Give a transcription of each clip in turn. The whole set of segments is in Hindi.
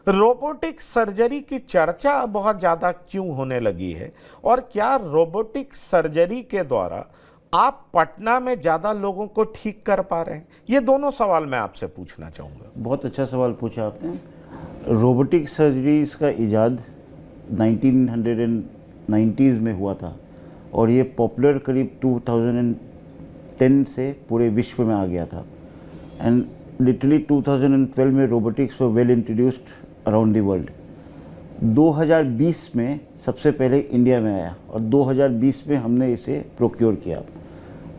रोबोटिक सर्जरी की चर्चा बहुत ज़्यादा क्यों होने लगी है, और क्या रोबोटिक सर्जरी के द्वारा आप पटना में ज़्यादा लोगों को ठीक कर पा रहे हैं? ये दोनों सवाल मैं आपसे पूछना चाहूँगा। बहुत अच्छा सवाल पूछा आपने। रोबोटिक सर्जरीज का इजाद 1990s में हुआ था और ये पॉपुलर करीब 2010 से पूरे विश्व में आ गया था। एंड लिटरली 2012 में robotics were well introduced around the world. 2020 में सबसे पहले इंडिया में आया और 2020 में हमने इसे प्रोक्योर किया।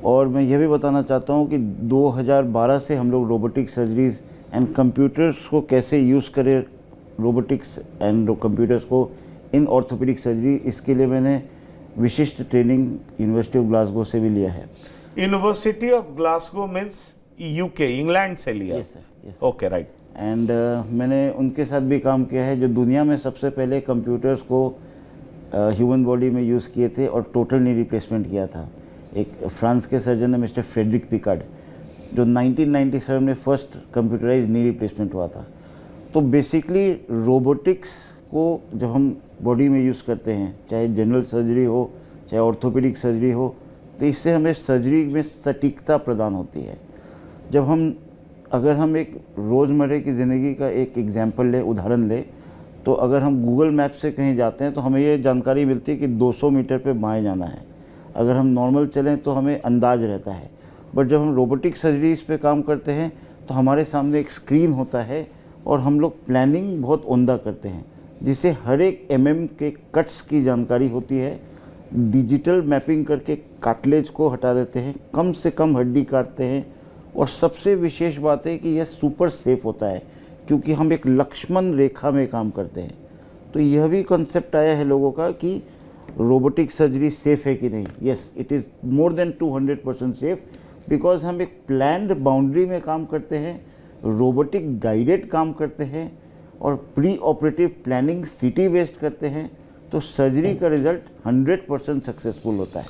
और मैं यह भी बताना चाहता हूँ कि 2012 से हम लोग रोबोटिक सर्जरीज एंड कंप्यूटर्स को कैसे यूज़ करें, रोबोटिक्स एंड कंप्यूटर्स को इन ऑर्थोपेडिक सर्जरी, इसके लिए मैंने विशिष्ट ट्रेनिंग यूनिवर्सिटी ऑफ ग्लासगो से भी लिया है। University of Glasgow means UK, England से लिया? Yes sir. Okay, right. And मैंने उनके साथ भी काम किया है जो दुनिया में सबसे पहले कंप्यूटर्स को ह्यूमन बॉडी में यूज़ किए थे और टोटल नी रिप्लेसमेंट किया था। एक फ्रांस के सर्जन है मिस्टर फ्रेडरिक पिकार्ड, जो 1997 में फर्स्ट कंप्यूटराइज नी रिप्लेसमेंट हुआ था। तो बेसिकली रोबोटिक्स को जब हम बॉडी में यूज़ करते हैं, चाहे जनरल सर्जरी हो चाहे ऑर्थोपेडिक सर्जरी हो, तो इससे हमें सर्जरी में सटीकता प्रदान होती है। जब अगर हम एक रोज़मर्रा की ज़िंदगी का एक एग्जाम्पल लें, उदाहरण लें, तो अगर हम गूगल मैप से कहीं जाते हैं तो हमें ये जानकारी मिलती है कि 200 मीटर पे बाएं जाना है। अगर हम नॉर्मल चलें तो हमें अंदाज रहता है। बट जब हम रोबोटिक सर्जरीज पे काम करते हैं तो हमारे सामने एक स्क्रीन होता है और हम लोग प्लानिंग बहुत उम्दा करते हैं, जिससे हर एक के कट्स की जानकारी होती है। डिजिटल मैपिंग करके कार्टिलेज को हटा देते हैं, कम से कम हड्डी काटते हैं। और सबसे विशेष बात है कि यह सुपर सेफ होता है क्योंकि हम एक लक्ष्मण रेखा में काम करते हैं। तो यह भी कॉन्सेप्ट आया है लोगों का कि रोबोटिक सर्जरी सेफ़ है कि नहीं। Yes, it is more than 200% safe, because हम एक प्लान्ड बाउंड्री में काम करते हैं, रोबोटिक गाइडेड काम करते हैं और pre operative planning city based करते हैं। तो सर्जरी का रिजल्ट 100% सक्सेसफुल होता है।